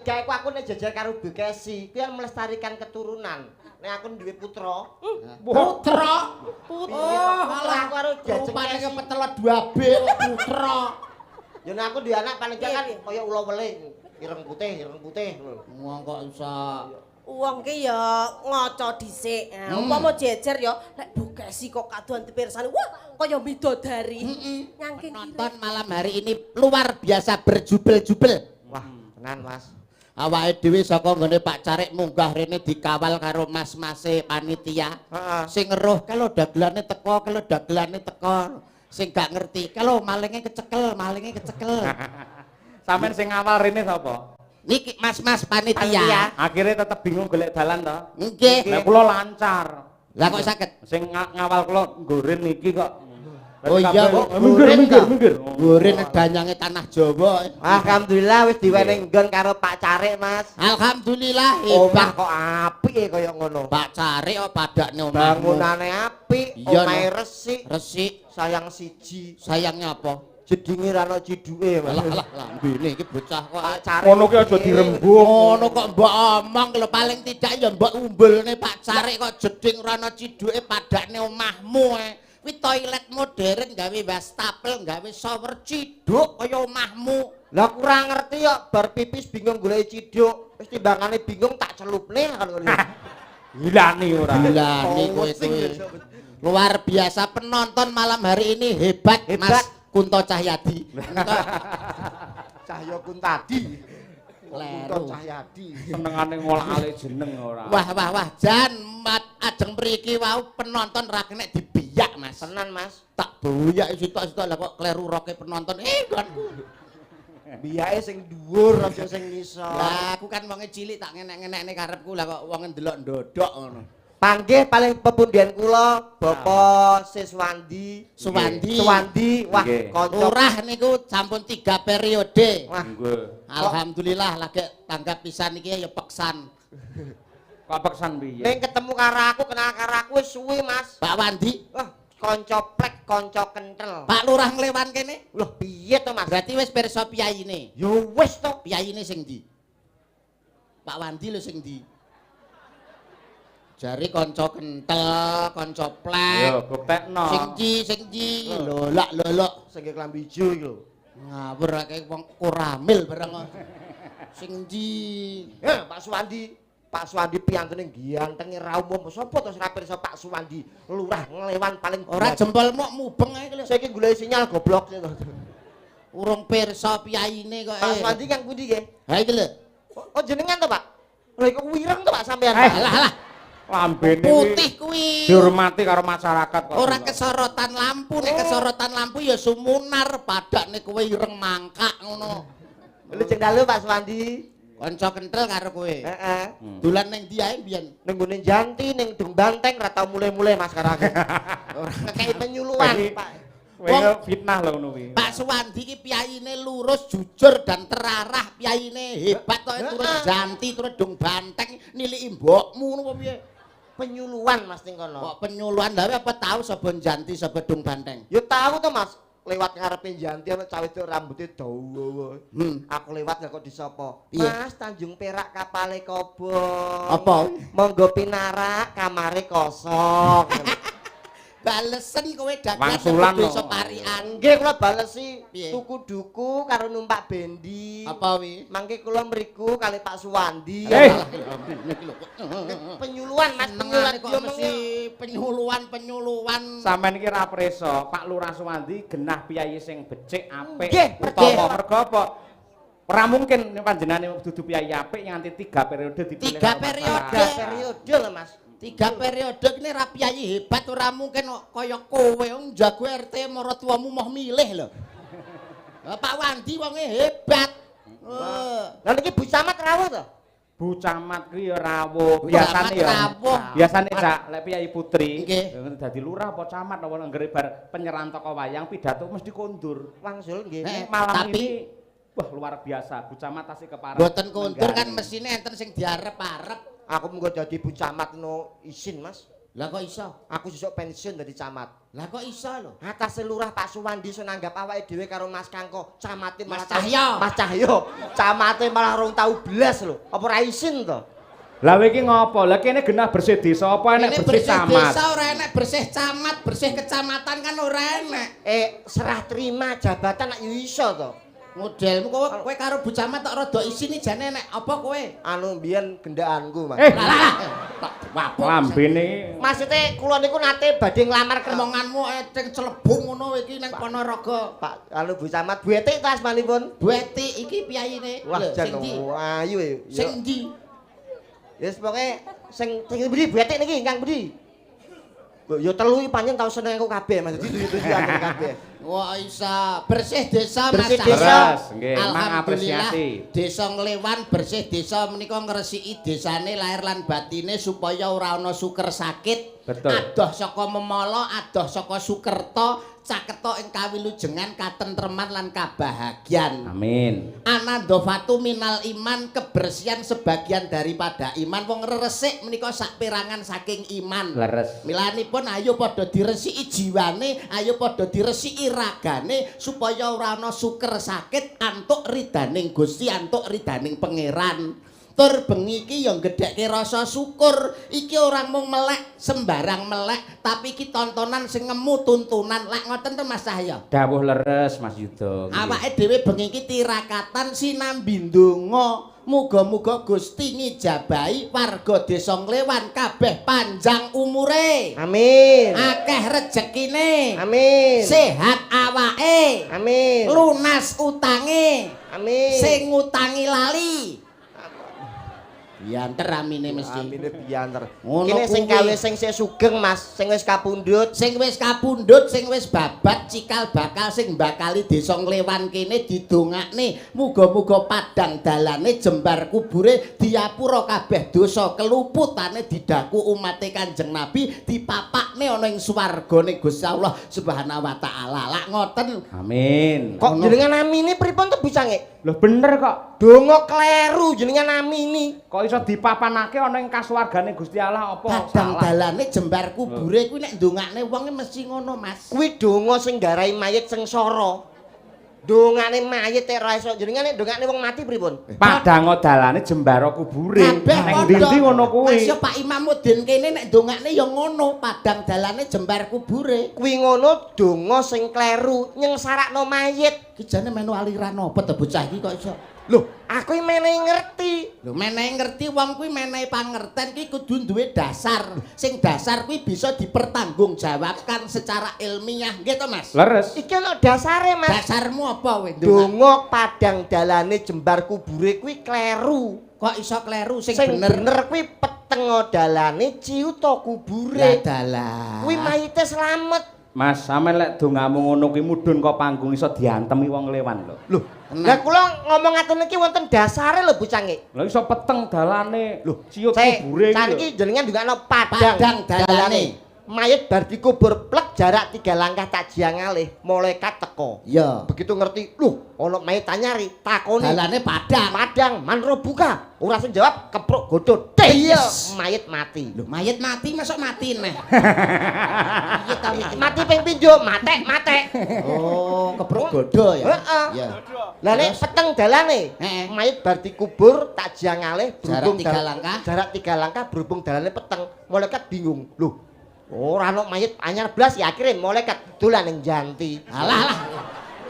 gawe aku nek jejer karo Bu Kesi, kuwi melestarikan keturunan. Nek aku duwe putra. Putra. Putra aku karo jajeng rupane Kesi. ketelot 2B putra. Ya nek aku duwe anak paling kan kaya ula weling, ireng putih lho. Wong kok iso Wong ki ya ngaca dhisik. Umpama jejer ya nek bukesi kok kaduan dipirsani. Wah, kaya bidodari. Nyangking nonton malam hari ini luar biasa berjubel-jubel. Wah, tenan Mas. Awake dhewe saka nggone Pak Carik munggah rene dikawal karo mas-mase panitia. Heeh. Sing ngeruh kalau dagelane teko. Sing gak ngerti kalau malinge kecekel. Sampeyan sing ngawal rene sapa? Niki mas-mas panitia. Akhirnya tetep bingung golek dalan to. Nggih. Lah kula lancar. Lah kok saged? Sing ngawal kula nggoren niki kok. Oh iya, minggir. Gurin danyange tanah Jawa. Alhamdulillah wis diwenehi nggon karo Pak Carik, Mas. Alhamdulillah Omah hebat. kok apik kaya ngono. Pak Carik kok padakne omahmu. Bangunane apik, Iya, omahe no. resik, Resik, sayang siji. sayangnya apa? Jedinge ra ono ciduke, Mas. Alah lambene iki bocah kok. Pak Carik. Ngono ki aja dirembug. Ngono kok mbok omong lho paling tidak ya mbok umbulne Pak Carik kok jeding rono ciduke padakne omahmu. Kuwi toilet modern gawe wastafel, gawe shower ciduk kaya omahmu. Lah kurang ngerti kok bar pipis bingung golek ciduk. Wis timbangane bingung tak celupne kan ngono. Hilani ora. Gilane kowe kuwi. Luar biasa penonton malam hari ini hebat. Mas Kunto Cahyadi. Cahya Kuntadi. Kleru. Kunto Cahyadi. Senengane ngolah-alih jeneng ora. Wah, jan ajeng mriki wau penonton ra kenek dibiyak, Mas. Tenan, Mas. Tak boyak sitok-sitok lah kok kleru roke penonton. Nggonku. Biyake sing dhuwur aja sing ngisor. Lah aku kan wonge cilik tak ngenek-ngenekne karepku lah kok wong ndelok ndodok ngono. Panggih paling pepundian kula Bapak Siswandi. Suwandi, wah Nggih. kanca. Lurah niku sampun 3 periode. Wah, Nggih. Alhamdulillah lagi tanggap pisan iki ya peksan. Kok peksan piye? ning ketemu karo aku, kenal karo aku wis suwi, Mas. Pak Wandi, Wah, kanca plek, kanca kenthel. Pak Lurah nglewan kene. Loh, piye to, Mas? Berarti wis pirsa piyaine. Ya wis to. Piyaine sing ndi? Pak Wandi lho sing ndi? Jari kanca kentel, kanca plek. Yo buktekno. Sing ndi? Lolak. Sing klambi ijo iki lho. Ngawur akeh wong koramil bareng. Sing ndi? Pak Suwandi piyantune ganteng ra umum. Sopo to ora pirsa Pak Suwandi? Lurah nglewan paling Ora jempolmu mubeng ae lho. saiki golek sinyal goblok sing. Urung pirsa piyaine kok. Pak Suwandi kang pundi nggih? Ha iki lho. Oh jenengan to, Pak? Lha iku wireng to Pak sampean? Alah. Lambene Putih kuwi. dihormati karo masyarakat kok. Ora kesorotan lampu, nek kesorotan lampu ya sumunar padakne kowe ireng mangkak ngono. Lha jeng dalu Pak Suwandi. Kanca kentel karo kowe. Heeh. Dolan ning ndi ae mbiyen? Ning gone Janti ning Dung Banteng ra tau mulai-mulai Mas karo aku. Ora ngekeki penyuluhan, Pak. Kowe fitnah lho ngono kuwi. Pak Suwandi ki piyaine lurus, jujur dan terarah, piyaine hebat kok turun Janti, turun Dung Banteng niliki mbokmu ngono apa piye? Penyuluhan Mas ning kono. Kok penyuluhan lha apa tahu sapa Janti sapa Dung Banteng? Ya tahu to Mas, lewat ngarepe Janti ana cah wedok rambutnya dawa. Aku lewat kok disapa? Piye? Mas Tanjung Perak kapale kobong. Apa? Monggo pinarak kamare kosong. Balesen kowe dagang Wangsulan desa lho. Parian. Nggih kula balesi Piye? tuku duku karo numpak bendi. Apa wi? Mangke kula mriku kali Pak Suwandi. Niki lho. Penyuluhan Mas, penyuluhan Nengane kok mesti penyuluhan. Sampeyan iki ra preso, Pak Lurah Suwandi genah piyayi sing becik apik. Nggih, Utawa mergo apa? Ora mungkin panjenengane dudu piyayi apik nganti 3 periode dipilih. 3 karo periode. masyarakat. Periode lho Mas. 3 periode kene ra piyayi hebat ora mungkin kok kaya kowe wong jago RT maratuamu moh milih lho. Pak Wandi wonge hebat. Lah niki Bu Camat rawuh to? Bu Camat kuwi ya rawuh. Bu Biasane Camat ya. rawuh. Biasane Cak, lek piyayi putri Nggih. dadi lurah apa camat apa anggere bar penyerahan toko wayang pidato mesti kondur. Wangsul nggih. Malam tapi ini wah luar biasa. Bu Camat tasih kepareng. mboten kondur kan mesine enten sing diarep-arep. Aku mengko dadi Bu Camat no izin Mas. Lah kok iso? Aku sesuk pensiun dadi camat. Lah kok iso lho? Atas lurah Pak Suwandi iso nanggap awake dhewe karo Mas Kangko, camate malah Mas Cahyo. Mas Cahyo, camate malah rong tau blas lho. Apa ra isin to? Lah kowe iki ngopo? Lah kene genah bersih desa apa enek bersih camat? Desa ora enek bersih camat, bersih kecamatan kan ora enek. Serah terima jabatan nak yo iso to. Modelmu kowe karo Bu Camat tok rada isine jane enek apa kowe? Anu mbiyen gendaanku, Mas. Lah tak wabok. Lambene Maksudnya kula niku nate badhe nglamar kerja. Omonganmu eteng celebung ngono iki ning Ponorogo. Pak anu Bu Camat buetik to asmanipun? Bueti iki piyayine. Wah, Lho, jan sing ndi? ayu e. Sing ndi? Ya pokoke sing budi buetik niki Kang Budi. Yo telu iki pancen tau seneng aku kabeh Mas. Dadi tuju aku kabeh. Wah isa bersih desa Bersih Mas. desa. Terus, nggih, Alhamdulillah mengapresiasi. Desa Nglewan bersih desa menika ngresiki desane lahir lan batine supaya ora ana suker sakit. Betul. Adoh saka Memala, adoh saka Sukerta, caketa ing kawilujengan, katentreman lan kabahagiaan. Amin. Anandofatu minal iman, kebersihan sebagian daripada iman. Wong resik menika sak perangan saking iman. Leres. Milanipun ayo padha diresiki jiwane, ayo padha diresiki ragane supaya ora ana suker sakit, antuk ridaning Gusti, antuk ridaning Pangeran. Tur bengi iki ya gedhekke rasa syukur. Iki ora mung melek, sembarang melek, tapi iki tontonan sing ngemu tuntunan. Lek ngoten to Mas Cahyo. Dawuh leres Mas Yuda. Awake dhewe bengi iki tirakatan sinambi ndonga. Muga-muga Gusti ngijabahi warga Desa Nglewan kabeh panjang umure. Amin. Akeh rejekine. Amin. Sehat awake. Amin. Lunas utange. Amin. Sing ngutangi lali. Bianter amine mesti. Amine bianter. Ngono Kene sing kuwi. gawe sing sugeng Mas, sing wis kapundhut. Sing wis kapundhut, sing wis babat cikal bakal sing bakali Desa Nglewan kene didongakne muga-muga padang dalane jembar kubure diapura kabeh dosa keluputane didaku umate Kanjeng Nabi dipapakne ana ing swargane Gusti Allah Subhanahu wa taala. Lak ngoten. Amin. Kok jenengan amine pripun to bicange? Loh bener kok. Donga kleru jenengan amini. Kok iso dipapanake ana ing kasuwargane Gusti Allah apa Padang salah? dalane jembar kubure kuwi nek ndongakne wong mesti ngono, Mas. Kuwi donga sing garai mayit sengsara. Dongane mayit tek ra iso jenengan nek dongakne wong mati pripun? Padang dalane jembara kubure. Kabeh Ning padha. ndi ngono kuwi. Mas yo Pak Imamuddin kene nek ndongakne ya ngono, padang dalane jembar kubure. Kuwi ngono donga sing kleru nyengsarakno mayit. Ki jane menu aliran apa to bocah iki kok iso? Lho, aku iki menehi ngerti. Lho menehi ngerti wong kuwi menehi pangerten ki kudu duwe dasar. Sing dasar kuwi bisa dipertanggungjawabkan secara ilmiah, nggih to Mas? Leres. Iki ana dasare, Mas. Dasarmu apa kowe ndongak? Donga padang dalane jembar kubure kuwi kleru. Kok iso kleru sing Sing bener? bener kuwi petengo dalane ciuta Lah kubure. dalah. Kuwi mayite slamet. Mas, sampean lek dongamu ngono kuwi mudhun kok panggung iso diantemi wong Nglewan lho. Lho, lah kula ngomong ngaten iki wonten dasare lho bocange. Lha iso peteng dalane. Lho, ciut Cek, kubure iki. saniki jenengan ndongakno Padang dalane. Mayit bar dikubur plek jarak 3 langkah tak jiang alih, malaikat teko. Ya. Begitu ngerti, lho, ana mayit anyari, takoni. Dalane padang. Padang, manro buka. Ora sing jawab, kepruk godho. Iya, mayit mati. Lho, mayit mati masuk mati neh. Iya ta iki. Mati ping pindho, matek. Oh, kepruk godo ya. Heeh. Iya. Lah nek Terus? peteng dalane, Heeh. mayit bar dikubur tak jiang alih, Jarak berhubung 3 langkah. Jarak 3 langkah berhubung dalane peteng. Malaikat bingung. Lho, ora ana mayit anyar blas ya akhire malaikat dolan ning janti. Alah.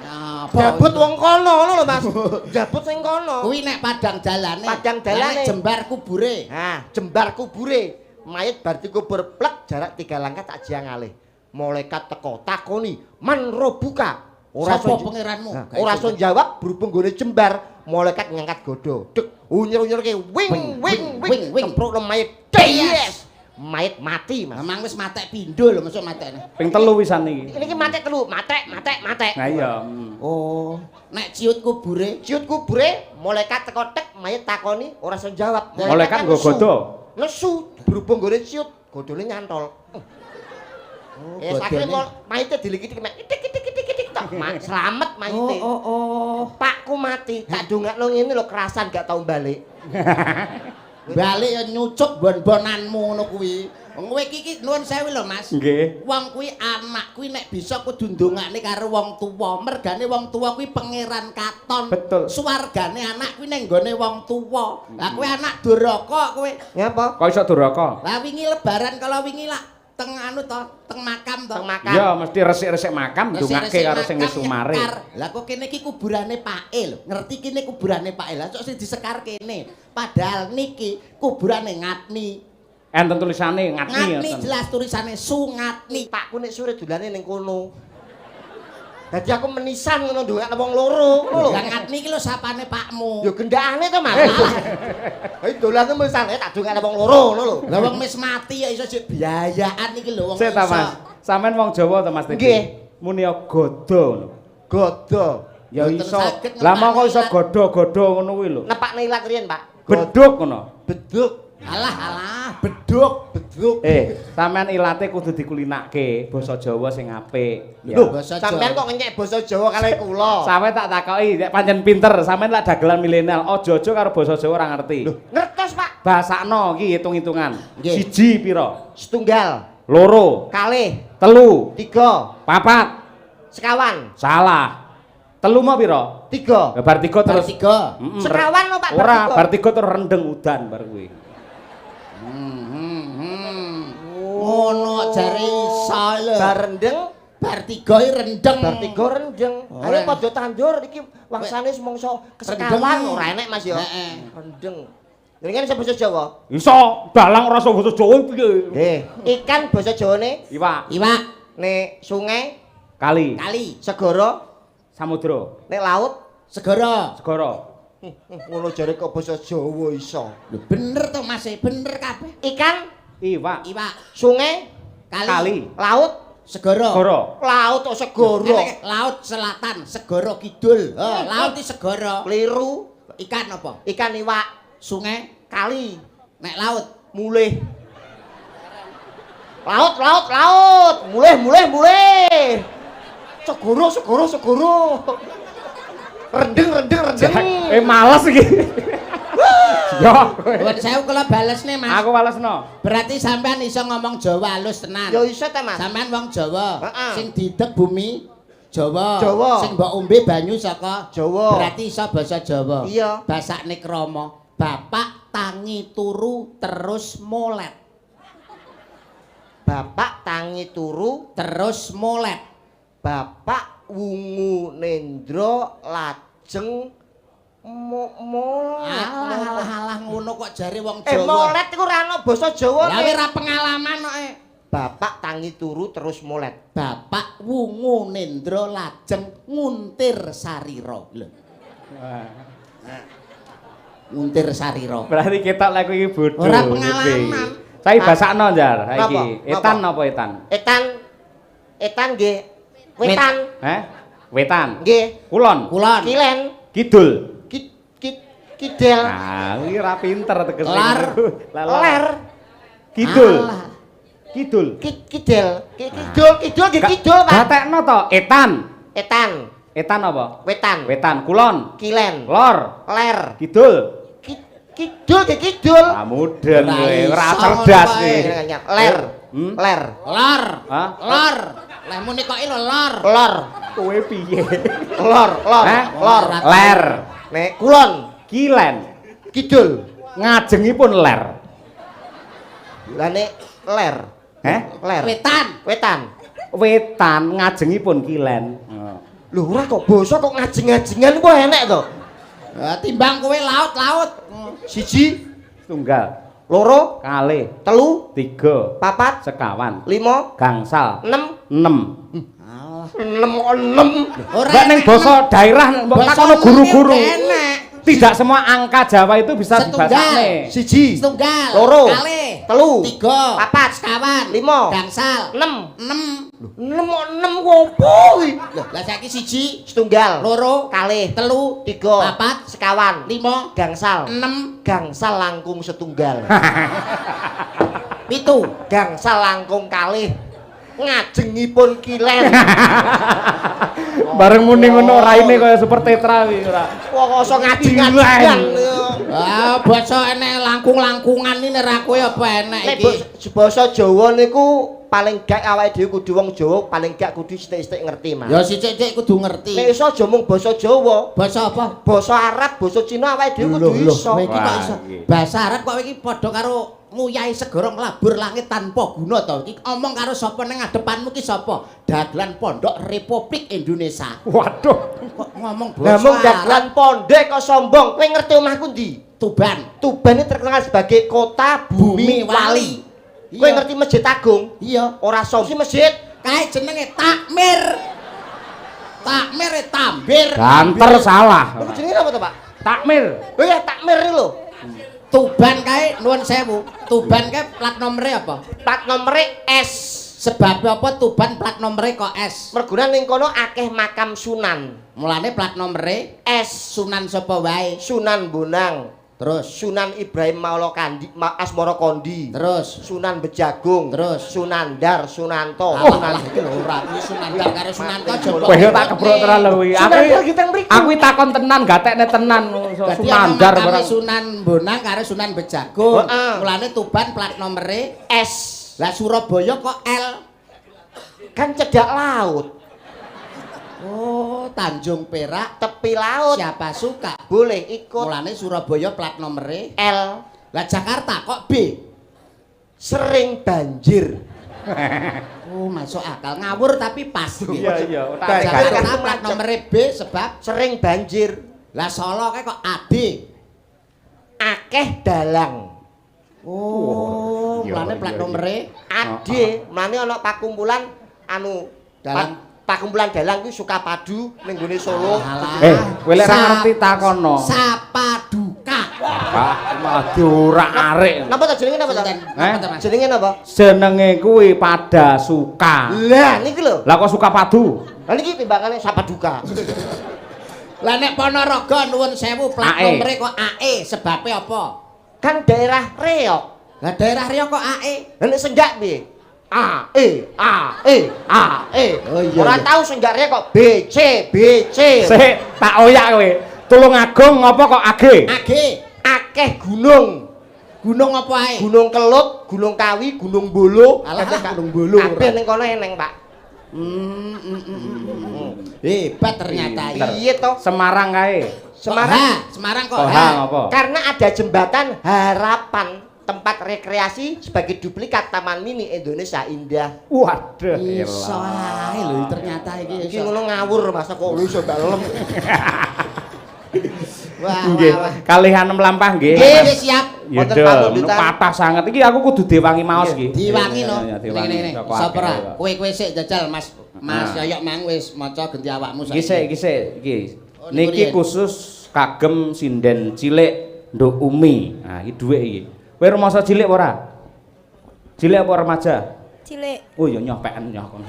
Apa? Jabut wong kono ngono lho Mas. Jabut sing kono. Kuwi nek padang dalane. Padang Lah dalane. nek jembar kubure. Nah, jembar kubure. Mayit bar dikubur plek jarak 3 langkah tak jiang alih. Malaikat teko takoni, "Man robuka?" Sapa pangeranmu? Nah, ora iso jawab berhubung gone jembar. Malaikat ngangkat godho. Dek, unyur-unyurke wing wing. kepruk le mayit. Yes. Mayit mati, Mas. Memang wis matek pindho lho masuk matekne. Ping 3 wisan iki. Ini matek telu, matek. Nah iya. Oh, nek ciut kubure. Ciut kubure, malaikat teko tek, mayit takoni, ora iso jawab. Malaikat nggo nesu. godho. Nesu, berhubung gone ciut, godhone nyantol. Oh, Sakire godone. mayite dilikiti mek titik tok. Slamet mayite. Oh. Pakku mati, tak dongakno ngene lho kerasan gak tau balik. Balik ya nyucuk bon-bonanmu ngono kuwi. Wong kowe iki nuwun sewu lho Mas. Nggih. Wong kuwi anak kuwi nek bisa kudu ndongakne karo wong tuwa. Mergane wong tuwa kuwi pangeran katon. Betul. Suwargane anak kuwi ning nggone wong tuwa. Lah kowe anak duraka kowe. Ngapa? Kok iso duraka? Lah wingi lebaran kalau wingi lak teng anu to, teng makam to. Teng makam. Ya mesti resik-resik makam ndongake karo sing wis Makam sumare. nyekar. Lah kok kene iki kuburane Pake lho. Ngerti kene kuburane Pake. Lah kok sing disekar kene. Padahal niki kuburane Ngatni. Enten tulisane Ngatni. Ngatni jelas tulisannya Sungatni. Pakku nek sore dolane ning kono. Dadi aku menisan ngono ndongakne wong loro ngono lho. Lah Ngatni iki lho sapane Pakmu. Ya gendakane to Mas. Ayo dolane menisan tak ndongakne wong loro ngono lho. Lah wong wis mati ya iso sik biayaan iki lho wong Sik ta iso. Mas. Sampeyan wong Jawa to Mas Titi? Nggih. Muni godo ngono. Godo. Ya Mboten iso. saged Lah mong kok iso ngepakne godo-godo ngono kuwi lho. Nepakne ilat riyen, Pak. Beduk ngono. Beduk. Alah, beduk. Beduk. Sampeyan ilate kudu dikulinake basa Jawa sing apik. Ya. Lho, basa sampean Jawa. kok ngenyek basa Jawa kali kula. Sampe tak takoki nek pancen pinter, sampeyan lak dagelan milenial, aja-aja karo basa Jawa ora ngerti. Ngertos, Pak. Basakno iki hitung-hitungan. Nggih. Siji pira? Setunggal, Loro, kalih, telu, tiga, papat. sekawan, Salah. Telu mau pira? tiga. Ya bar tiga Bar terus. tiga. Sekawan lho, Pak, bar Ora, tiga. bar tiga terus rendeng udan bar kuwi. Ngono jare iso lho. Bar rendeng, Bar tiga iki rendeng. bar tiga rendeng. Ayo Ora. padha tandur iki wangsane semongso kesekawan Rendeng. ora enek Mas ya. Heeh. Rendeng. Jenenge iso basa Jawa. Iso, dalang ora iso basa Jawa piye? Nggih, ikan basa Jawane Iwak, Iwak, nek sungai, kali, kali, segara, samudra, nek laut. segara. segara. Ngono jare kok basa Jawa iso. Lho bener to Mas, bener kabeh. Ikan, Iwak, Iwak, sungai, kali, laut, segara. segara. laut kok segara. Laut selatan, segara kidul. Laut iki segara. Keliru, Ikan apa? ikan iwak, Sungai, kali, nek laut. mulih. Laut, mulih. Segara. Rendeng. Males iki. Yo. Buat saya kalau bales nih Mas. Aku walesno. Berarti sampean iso ngomong Jawa halus tenan. Ya iso ta, Mas? Sampean wong Jawa. Heeh. Sing didek bumi Jawa. Jawa. Sing mbok ombe banyu saka Jawa. Berarti iso basa Jawa. Iya. Basane krama. Bapak tangi turu terus molet. Bapak tangi turu, Terus molet. bapak wungu nendra lajeng molet. Alah ngono kok jare wong Jawa. Molet iku ora ana basa Jawa. Lah ora pengalaman kok. Bapak tangi turu terus molet. Bapak wungu nendra lajeng nguntir sarira. Lho. Nguntir sarira. Berarti kita lek iki bodho. Ora pengalaman. Saiki basakno njar Napa? saiki. Etan napa etan? Etan nggih. Wetan Wetan. nggih. Kulon. Kulon. Kilen. Kidul. Kidel. Nah, iki ora pinter tegese. Lar. Ler. Kidul. Alah. Kidul. Kidel. Kidul nggih kidul, Pak. Gatekno to, etan. Etan. Etan apa? Wetan. Wetan, kulon, Kilen. lor, Ler. kidul. Kidul nggih kidul. Ah mudeng Ora kowe, ora iso cerdas ngono iki. wae. Ler. Hmm? Ler. Lor. Hah? Lor. Lah muni kok lho lor. Lor. Kowe piye? Lor. Hah? Lor. Ler, Nek kulon. kilen, Kidul. ngajengipun ler. Lah nek ler. Ler. Wetan. Wetan. Wetan ngajengipun kilen. Lho ora kok basa kok ngajeng-ngajengan kok enek to. Timbang kowe laut. Siji, Tunggal, loro, kalih, telu, tiga, papat, sekawan, lima, gangsal, enam, 6. enam. Mbak ning basa daerah mbok takono guru-guru. Enak. Tidak semua angka Jawa itu bisa Setunggal. dibasakne. Siji, Setunggal. loro, Kalih. telu, Tiga. papat, Sekawan. lima, Gangsal. enam. 6. Enam opo kuwi? Lah saiki siji, Setunggal, loro, kalih, telu, tiga, papat, sekawan, 5, gangsal, 6, gangsal langkung setunggal. 7. Gangsal langkung kalih. Ngajengipun kilen. Bareng muni ngono raine kaya super tetra kuwi ora. Wong kosong ngajeng-ngajengan. Ah, basa enek langkung-langkungan ini ra kowe apa enek Nek iki? basa Jawa niku paling gak awake dhewe kudu wong Jawa paling gak kudu sithik-sithik ngerti, Mas. Ya sithik-sithik kudu ngerti. Nek iso aja mung basa Jawa, Basa apa? basa Arab, basa Cina awake dhewe kudu iso. Kowe iki kok Wah, iso. iki. Bahasa Arab kok iki padha karo nguyai segara nglabur langit tanpa guna to. Iki omong karo sapa ning ngadepanmu ki sapa? Dagelan Pondok Republik Indonesia. Waduh. Kok ngomong Lah basa mung Arab? dagelan pondek kok sombong. Kowe ngerti omahku ndi? Tuban. Tuban ini terkenal sebagai kota bumi wali. Kowe Iya. ngerti Masjid Agung? Iya. Ora sombong masjid. Kae jenenge takmir. Takmir tambir. Banter salah. Iku jenenge apa to, Pak? Takmir. Oh ya takmir iki lho. Tuban kae nuwun sewu. Tuban kae plat nomere apa? Plat nomere S. Sebab apa Tuban plat nomere kok S? Merguna ning kono akeh makam Sunan. Mulane plat nomere S. Sunan sapa wae. Sunan Bonang, Terus Sunan Ibrahim Maula Kandi, Asmara Kondi. terus Sunan Bejagung, Terus? Sunandar, Sunanto. Alah iki lho ora kuwi Sunandar karo Sunanto coba. Kowe tak kebrok tenan lho kuwi. Sunandar kita mriku. Aku takon tenan, gatekne tenan. Berarti Sunandar ana barang. Sunan Bonang karo Sunan Bejagung. Heeh. Mulane Tuban plat nomere S. lah Surabaya kok L. Kan cedak laut, Oh, Tanjung Perak tepi laut. siapa suka. Boleh ikut. Mulane Surabaya plat nomere L. lah Jakarta kok B. Sering banjir. Oh, masuk akal ngawur tapi pas. Iya iya. Jakarta plat nomere B sebab Sering banjir. lah Solo kae kok AD. Akeh dalang. Oh, Iya, mulane plat iya, iya. nomere Ade, mlane ana pakumpulan anu Dalang. pakumpulan dalang kuwi suka padu ning gone Solo. Alah. Kowe lek ra ngerti takono. Sapaduka. Pak, mati ora arek. Napa ta jenenge napa ta? Napa to, Mas? Jenenge napa? Jenenge kuwi pada suka. Lah niki lho. Lah kok suka padu? Lah niki timbangane Sapaduka. Lah nek Ponorogo nuwun sewu plat AE. nomere kok AE sebabe apa? Kan daerah Reok. Lah daerah Riau kok AE. Lah nek senjak piye? A E A E A E. Oh, iya, Ora iya. tahu senjak Reok kok B C B C. Sik, tak oyak kowe. Tulungagung ngopo kok AG? AG. Akeh gunung. Gunung apa ae? Gunung Kelut, Gunung Kawi, Gunung Bolo. Alah, Gunung Bolo. Kabeh ning kono eneng, Pak. Hebat ternyata Pinter. iki. Iya toh. Semarang kae. Semarang. Semarang kok Kok H. ha ngopo? Karena ada jembatan harapan tempat rekreasi sebagai duplikat Taman Mini Indonesia Indah. Waduh. Iso elah. ae lho ternyata iki Iki iso. ngono ngawur masa kok lu iso dalem. Wah, Nggih, wah, wah. kalihan melampah nggih. Nggih, Mas. wis siap. Ya Wonten dong, pamundutan. patah sangat. Iki aku kudu diwangi maos iki. Diwangi no. Iya, iya, Ning diwangi. ning. Saka Sapa ra? akeh. Kowe sik jajal Mas. Mas Ah. Yoyok mang wis maca ganti awakmu Iki sik, iki. Oh, niku Niki riyen. khusus kagem sinden cilik Nduk Umi. Nah, iki dhuwit iki. Kowe rumangsa cilik apa ora? Cilik apa remaja? Cilik. Oh ya nyopekan nyoh kono.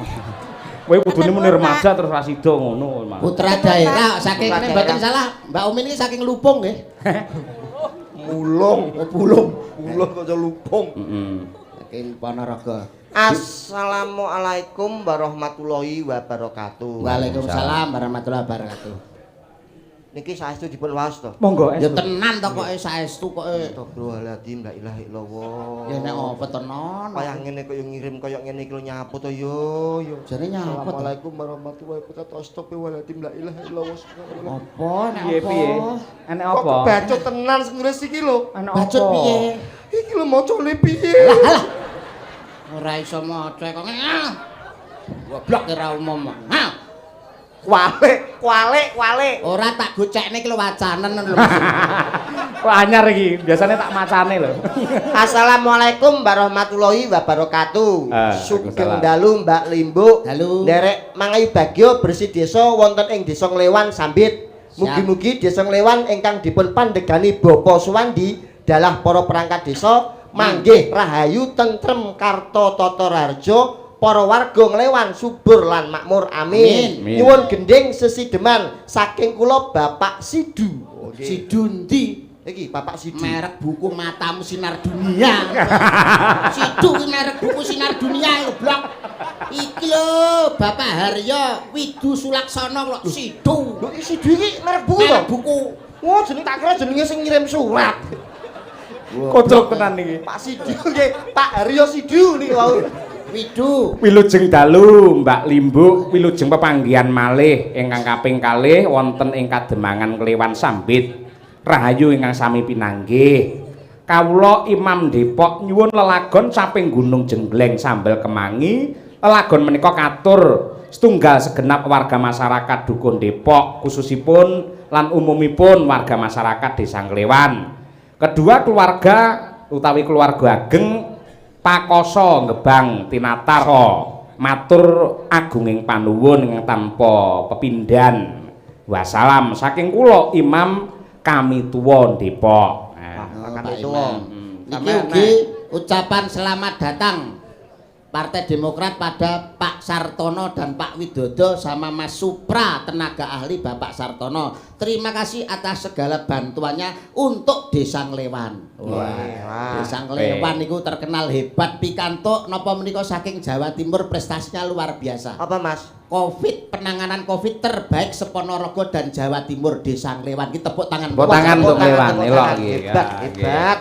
Kowe kudune muni remaja terus ra sida ngono, Mas. Putra daerah saking Putra ini daerah. mboten salah. Mbak Umi ini saking Lupung nggih. Mulung, pulung kok lupung. Heeh. Saking Ponorogo. Assalamualaikum warahmatullahi wabarakatuh. Waalaikumsalam warahmatullahi wabarakatuh. Niki saestu dipun waos to. Monggo Ya tenan to kok saestu kok. Astagfirullahaladzim, la ilaha illallah. Ya nek apa tenan. Kaya ngene kaya ngirim kaya ngene iki lho nyapu to yo. Jare nyapa to? Assalamualaikum warahmatullahi wabarakatuh. Astagfirullahaladzim, la ilaha illallah. Apa nek Piye apa? piye? Enek Kok apa? bacot tenan senulis iki lho. Enek Bacut apa? piye? Iki lho macane piye? Ora iso maca kok. Goblok ora umum. Ha. Wale. Ora tak gocekne iki lho wacanen lho. Kok anyar iki? Biasanya tak macane lho. Assalamualaikum warahmatullahi wabarakatuh. Sugeng Waalaikumsalam. dalu Mbak Limbu. Dalu. Nderek mangayu bagyo bersih desa wonten ing Desa Nglewan Sambit. Mugi-mugi Desa Nglewan ingkang dipun pandegani Bapa Suwandi dalah para perangkat desa manggih rahayu tentrem karta tata raharja para warga Nglewan subur lan makmur amin. Amin. Nyuwun gending sesideman saking kula Bapak Sidu. Si Dundi Iki Bapak Sidu. merek buku Matamu Sinar Dunia. Sidu ki merek buku Sinar Dunia goblok. Iki lho Bapak Haryo Widu Sulaksana lho Sidu. Lho Sidu iki merek buku to? Merek buku Wah, jeneng tak kira jenenge sing ngirim surat. Kocok tenan niki. Pak Sidu nggih, Pak Haryo Sidu niki wau. Widu. Wilujeng dalu Mbak Limbuk, wilujeng pepanggihan malih ingkang kaping kalih wonten ing Kademangan Klewan Sambit. Rahayu ingkang sami pinanggih. Kawula Imam Depok nyuwun lelagon samping Gunung Jenggleng Sambal Kemangi. Lelagon menika katur setunggal segenap warga masyarakat Dukun Depok khususipun lan umumipun warga masyarakat Desa Klewan. Kedua keluarga utawi keluarga ageng Pakoso Gebang Tinatar matur agunging panuwun ingkang tanpa pepindhan. Wassalam saking kula Imam Kami Tuwa Depok. Kami Tuwa. Niki ugi ucapan selamat datang Partai Demokrat pada Pak Sartono dan Pak Widodo sama Mas Supra tenaga ahli Bapak Sartono. Terima kasih atas segala bantuannya untuk Desa Nglewan. Wah, Desa Nglewan niku terkenal hebat pikantuk napa menika saking Jawa Timur prestasinya luar biasa. Apa Mas? Covid, penanganan Covid terbaik Seponorogo dan Jawa Timur Desa Nglewan. Kita tepuk tangan. Tepuk tangan untuk Klewan. Elok Hebat.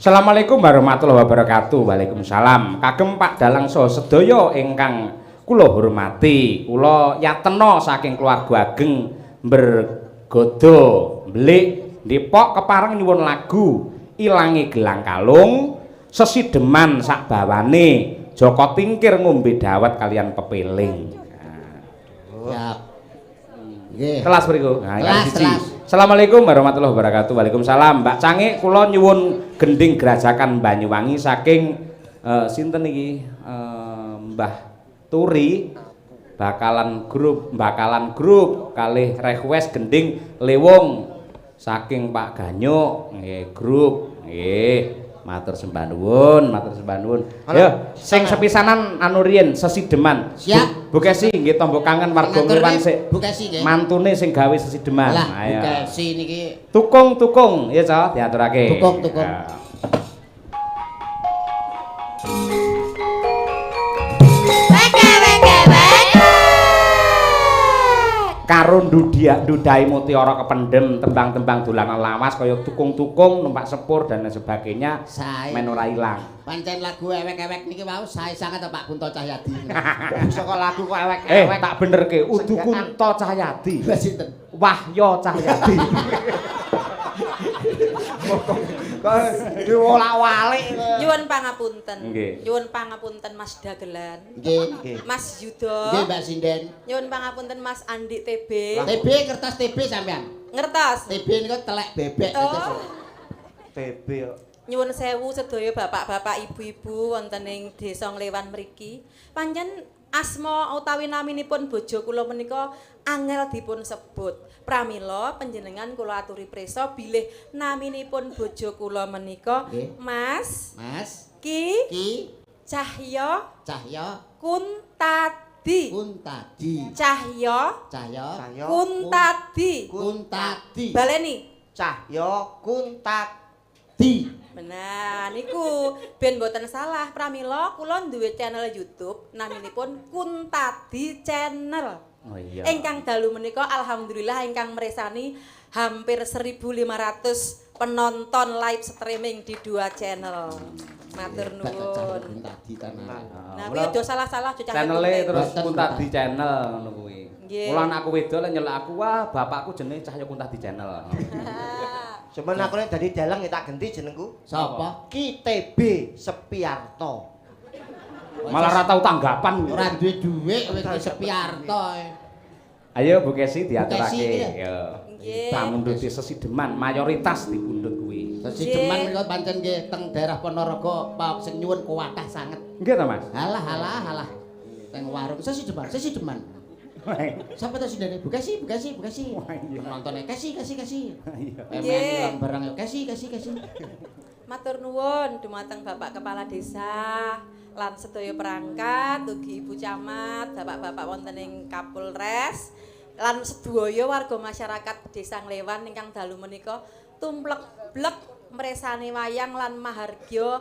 Assalamualaikum warahmatullahi wabarakatuh. Waalaikumsalam. Kagem Pak Dalang saha sedaya ingkang kula hormati. Kula yatena saking keluarga ageng Bergodo Mblik Depok kepareng nyuwun lagu Ilangi Gelang Kalung, Sesideman sak bawane, Joko Tingkir ngombe dawet kalian pepeling. Siap. Nggih. Kelas mriku. Nah, Kelas, siji. kelas. Assalamualaikum warahmatullahi wabarakatuh. Waalaikumsalam. Mbak Cangik kula nyuwun gending Gerajakan Banyuwangi saking sinten iki? Mbah Turi bakalan grup kalih request gending Lewung saking Pak Ganyuk nggih grup nggih. Matur sembah nuwun. Ya, sing sepisanan anu riyen Sesideman. Siap. Bu Kesi nggih tombo kangen warga Klewan sik. Bu Kesi nggih. Mantune sing gawe Sesideman. Lah, Bu Kesi niki Tukung ya Cak diaturake. Tukung. Ya. Karo ndudai mutiara kependem tembang-tembang dolanan lawas kaya tukung-tukung numpak sepur dan lain sebagainya Sae. men ora ilang. Pancen lagu ewek-ewek niki wau sae sangat Pak Kunto Cahyadi. Saka lagu kok ewek-ewek. Tak benerke udu Kunto Cahyadi. Sinten? Wahyo Cahyadi. Kok diwolak-walik. Nyuwun pangapunten. Nggih. Nyuwun pangapunten Mas Dagelan. Nggih. Mas Yudo. Nggih Mbak Sinden. Nyuwun pangapunten Mas Andi TB. TB kertas TB sampean. Ngertos? TB niku telek bebek Oh. TB yo. Nyuwun sewu sedaya bapak-bapak ibu-ibu wonten ing Desa Nglewan mriki. Pancen asma utawi naminipun bojo kula menika angel dipun sebut. Pramila panjenengan kula aturi prisa bilih naminipun bojo kula menika Nggih. Mas Ki Cahya Cahya Kuntadi. Cahya Kuntadi. Baleni. Cahya Kuntadi. Benar, niku ben mboten salah. Pramila kula duwe channel YouTube naminipun Kuntadi Channel. Oh iya. Ingkang dalu menika alhamdulillah ingkang meresani hampir 1.500 penonton live streaming di 2 channel. Matur nuwun. Nah, kuwi aja salah-salah aja Channel-e terus Kuntadi Channel ngono kuwi. Nggih. Kula anakku wedok lek nyeluk aku, wah bapakku jenenge Cahya Kuntadi Channel. Cuman aku nek dadi dalang ya tak ganti jenengku. Sapa? Ki TB Sepiarto. Malah ora tau tanggapan. Ora duwe dhuwit kowe Sepiarto. Ayo Bu Kesi Bu Kesi, diaturake. ya. Nggih. Pamundhut Sesideman mayoritas dipundhut kuwi. Sesideman menika pancen nggih teng daerah Ponorogo sing nyuwun kuwatah sanget. Nggih ta Mas? Halah. Teng warung Sesideman. Sampai to sindene Bu Kesi. Nontonnya Kesi. Emen barang yo Kesi. Matur nuwun dumateng Bapak Kepala Desa lan sedaya perangkat ugi Ibu Camat, bapak-bapak wonten ing Kapolres lan sedaya warga masyarakat Desa Nglewan ingkang dalu menika tumplek-blek mresani wayang lan mahargya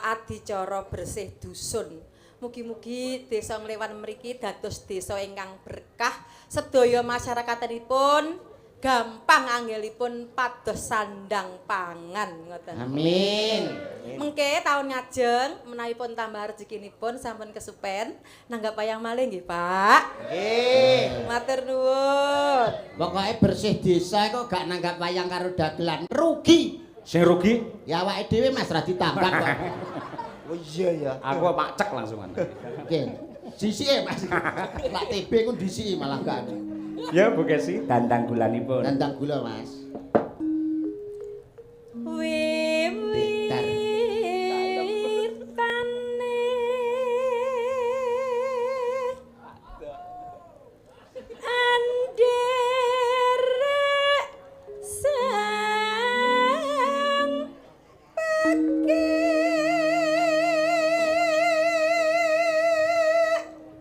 adicara bersih dusun. Mugi-mugi Desa Nglewan mriki dados desa ingkang berkah, sedaya masyarakatipun gampang anggelipun pados sandang pangan ngoten. Amin. Mengke taun ngajeng menawi pun tambah rezekinipun sampun kesupen nanggap wayang malih nggih, Pak. Nggih. Matur nuwun. Pokoke bersih desa kok gak nanggap wayang karo dagelan rugi. Sing rugi Ya awake dhewe Mas ra ditambah kok. Oh iya ya. aku macek langsungan. Oke. Disike Mas. Lak TB ku disiki malah gak. Ya Bu Kesi, dandang gulanipun. Dandang gula Mas.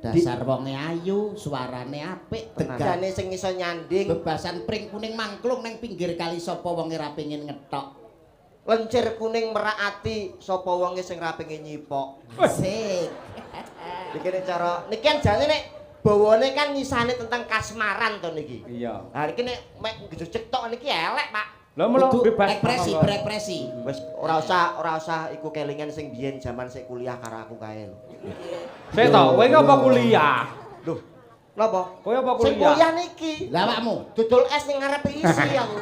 Dasar wonge ayu, suarane apik, Tegane sing iso nyanding. bebasan pring kuning mangklung nang pinggir kali sapa wonge ra pengin ngetok. Lencir kuning merak ati sapa wonge sing ra pengin nyipok. Asik. Iki nek cara niki kan jane nek bawane kan nyisane tentang kasmaran to niki. Iya. Lah iki nek mek ngejek tok niki elek, Pak. Lha melo Kudu bebas ekspresi, berekspresi. Wis ora usah iku kelingan sing biyen jaman sik kuliah karo aku kae lho. Sik to, kowe iki apa kuliah? Loh, napa? Kowe apa Sing kuliah? kuliah niki. Lah awakmu, Dodol es ning ngarepe isi aku.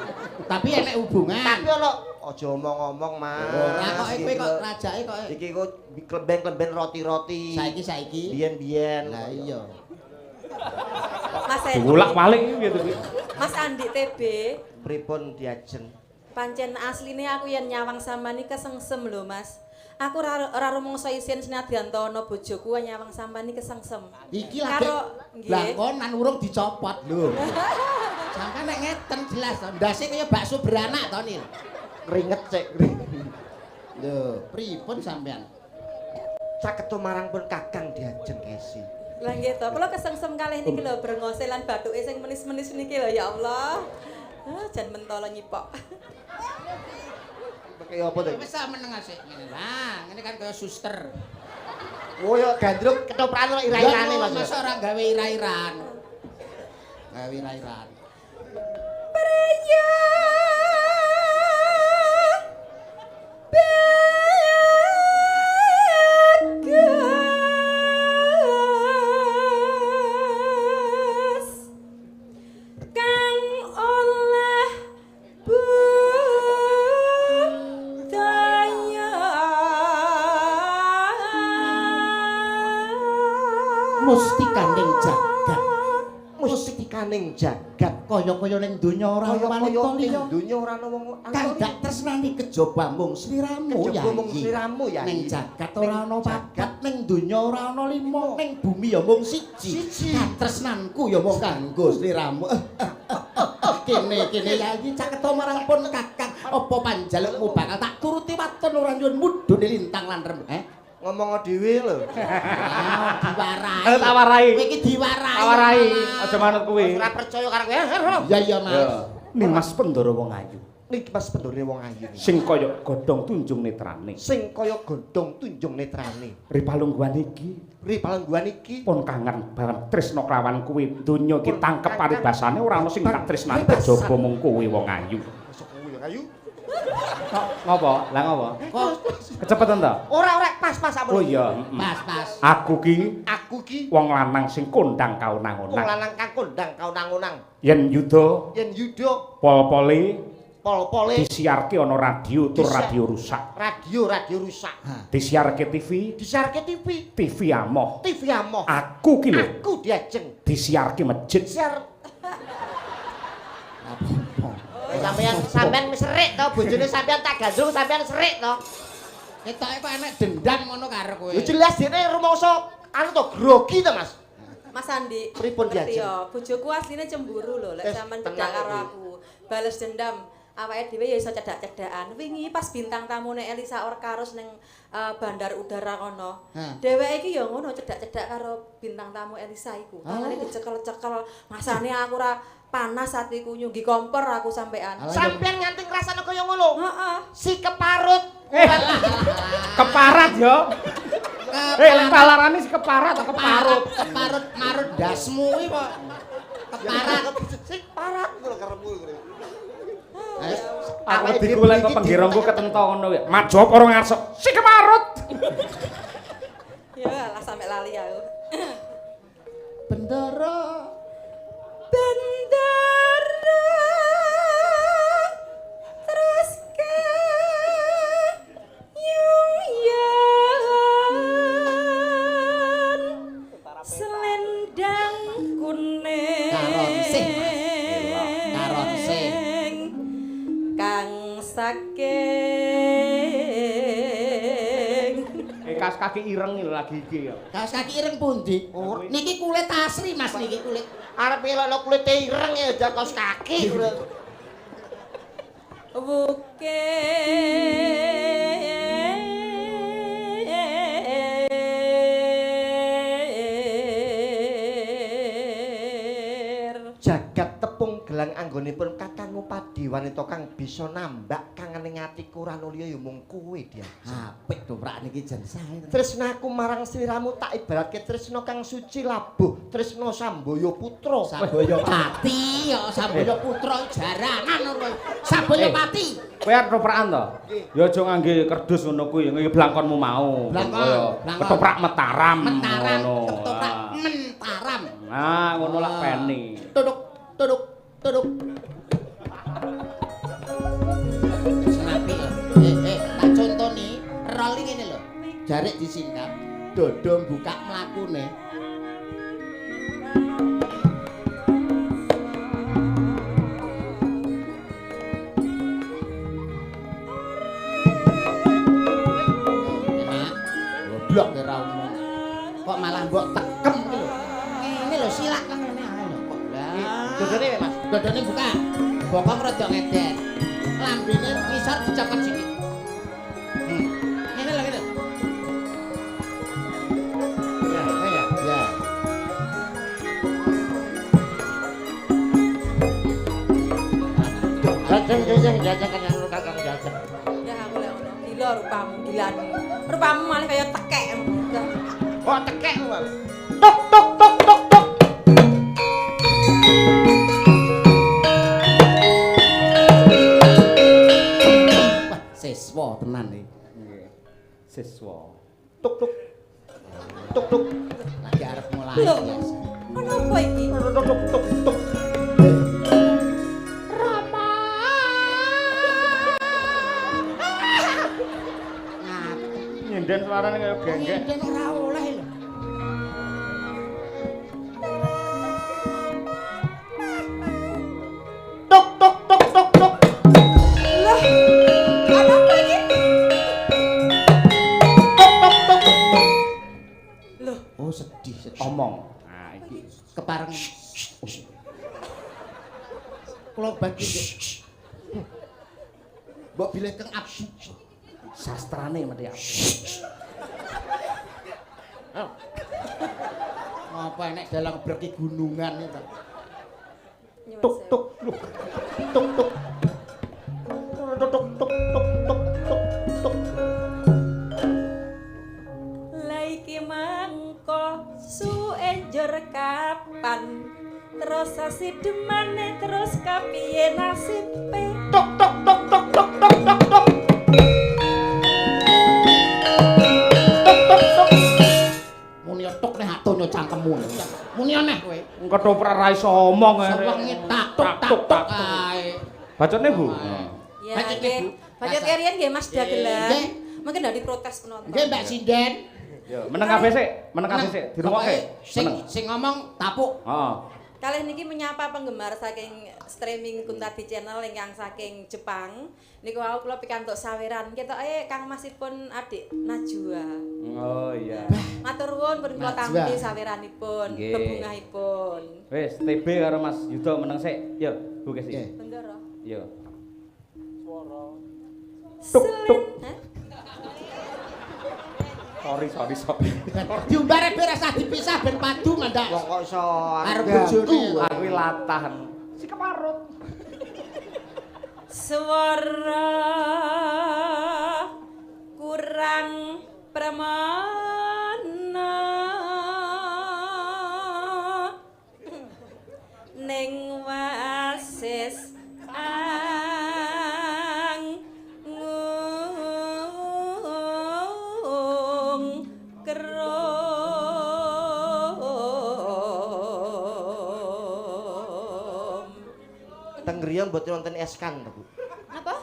tapi enek hubungan. Tapi ono aja omong-omong, Mas. Ora kok kowe Iki kok lho. rajake kok Iki kok klemben-klemben roti-roti. saiki. Biyen-biyen. Lah iya. Mas Andi. Diulak-walik iki gitu. Mas Andi TB. Pripun diajen? Pancen asline aku yen nyawang sampean iki kesengsem lho, Mas. Aku ora rumangsa isin senadyan ana bojoku nyawang sampean iki kesengsem. Iki lagi nggih. lakonan urung dicopot lho. Sampai nek ngeten jelas to, ndase kaya bakso beranak to, Nil. Keringet cek. Lho, pripun sampean? Caket marang pun kakang diajen Kesi. Lah nggih to, kula kesengsem kalih niki lho brengose lan bathuke sing menis-menis niki lho ya Allah. Jan mentolo nyipok. Kaya apa to? Wis meneng asik ngene. Lah, ngene kan kaya suster. Oh ya gandruk ketoprak ono ira-irane Mas. Masa ora gawe ira-iran. Gawe ira-iran. Priya bagus kang oleh budaya Mustikaning jagat. Mustikaning jagat. Kaya-kaya ning donya ora ana wanita liya. Dunya ora ana wong Kang dak tresnani kejaba mung sliramu ya. Kejaba mung sliramu ya. Ning jagat ora ana papat, ning donya ora ana lima, ning bumi ya mung siji. Katresnanku ya mung kanggo sliramu. Kene ya iki caketa marang pun kakang. Apa panjalukmu bakal tak turuti waton ora nyuwun mudhune lintang lan rem. ngomong dhewe lho. Diwarai. Ayo tak warai. Kowe iki diwarai. Tawarai, aja manut kuwi. Ora percaya karo kowe. Iya iya Mas. Ning Mas Pendoro wong ayu. Niki Mas Pendore wong ayu. Sing kaya godhong tunjung netrane. Sing kaya godhong tunjung netrane. Ripalungguhan iki Ri palengguhan iki pun kangen banget tresna kelawan kuwi. Donya iki tangkep paribasane ora ana sing tak tresnani Paribasan. kejaba mung kuwi wong ayu. masuk kuwi ayu. Ngopo? Lah ngopo? Kok Kecepetan ta? Ora pas Oh apa. iya, pas. aku ki Aku ki wong lanang sing kondang wong kaunang-unang. lanang kang kondang kaunang-unang. Yen yuda Yen yuda pol-pole pol-pole disiarke ana radio tur Disiar- radio rusak. radio rusak. Disiarke TV, Disiarke TV, TV amoh. TV amoh. Aku ki lho Aku diajeng disiarke masjid. siar. Sampean wis serik to, bojone sampean tak gandrung sampean serik to. ketoke kok enek dendam ngono karo kowe. Lho jelas dene rumangsa anu to grogi to, Mas. Mas Andi, Pripun ngerti diajeng? ya, bojoku asline cemburu lho lek sampean tenang cedak karo iki. aku. Bales dendam. Awake dhewe ya iso cedak-cedakan. Wingi pas bintang tamune Elisa Orkarus ning bandar udara kono. Hah. Dheweke iki ya ngono cedak-cedak karo bintang tamu Elisa iku. Tangane dicekel-cekel. Masane aku ora panas atiku nyunggi kompor aku sampean. Alah. Sampean nganti ngrasakno kaya ngono. Heeh. Si keparut. Keparat yo. Lek palarane si keparat atau keparut. Keparut marut dasmu kuwi kok parat. Sik parat ngono karepmu. Aku diku lek penggirongku ketento ngono ya. Maju apa ora ngarep? Si kemarut. Ya lah sampe lali aku. Bendera. Bendera terus ke Yuyan selendang kuning Karonsing. kang saking Kas kaki ireng lho lagi iki ya. Kaos kaki ireng pundi? Oh, niki kulit asli Mas niki kulit. Arep elokno kulit ireng ya aja kaos kaki. Jagat tepung gelang anggonipun Kakang Upadi wanita kang bisa nambak kangane atiku ora nulya ya mung kowe dia. Apik doprak niki jan sae. Tresnaku marang sliramu tak ibaratke tresna kang suci labuh, tresna Sambaya putra. Sambaya Pati ya Sambaya putra jaranan kowe. Sambaya Pati. Kowe arep toprakan to? Ya aja ngangge kerdus ngono kuwi, ngangge blangkonmu mau. Blangkon. Ketoprak metaram. Mentaram, ngono. ketoprak Ah. mentaram. Nah, ngono lak peni. Tuduk. Senapi lho. Tak contoni, rolling ini lho. Jarik disingkat, dodo buka mlakune. Enak. Goblok ora umum. Kok malah mbok tekem iki lho. Ini lho silak nang ngene ae lho. Kok lah. Dodone Mas. Dodone buka. Bokong rada ngeder. Lambene ngisor dicokot sithik. Ngene lho ngene. Ya. Ya. Jajang kan yang Kakang jajang. ya aku lek ngono gila rupamu gilane rupamu malah kaya tekek Kok tekek Mas. Wah, siswa tenan iki. Nggih. Siswa. Tuk tuk. Tuk tuk. Lagi arep mulai Lho. biasa. ono apa iki Tuk tuk tuk tuk. Nyinden suarane kaya genggek. Ngene ora oleh lho. Tuk tuk tuk tuk tuk. lah ono apa iki Tuk tuk tuk. lho Oh, sedih. Omong. Nah, iki Kepareng. Kula bagi Mbok bilih keng abdi. sastrane mesti aku. Ngapa enek dalang berki gunungan itu. Tuk tuk tuk. Tuk tuk. Tuk tuk tuk tuk tuk tuk tuk. lah iki mangko suwe njur kapan terus asidemane terus kapiye nasibe Tuk tuk tuk tuk tuk tuk tuk tuk. Tuk tuk tuk. Muni tok nek atono cangkemmu. Muni aneh kowe. Ketoprak ra iso omong. Sewengi tak tok ae. Bacotne, Bu? ya Bacot nggih Ibu. bacot karian nggih Mas Dagelan Nggih. mungkin ndak diprotes penonton Nggih Mbak Sinden. Ya, meneng kabeh sik, meneng kabeh sik, dirungokke. Meneng. Sing ngomong tapuk. Heeh. Kalian niki menyapa penggemar saking streaming Kuntadi Channel ingkang saking Jepang. Niku wau kula pikantuk saweran. Ketoke Kang Masipun adik Najwa. Oh iya. Matur nuwun pun kula Najwa. tampi saweranipun, Nggih. bebungahipun. Wis, TB karo Mas Yudo meneng sik. Yo, Bu Kesi. Nggih. Bendera. Yo. Tuk tuk. Sorry. Diumbare ben rasa dipisah ben padu mandak. Wong kok iso Karo ganggu. bojone. Aku latah. Si keparut. Swara kurang pramana griya mboten wonten eskan to, Bu. Apa?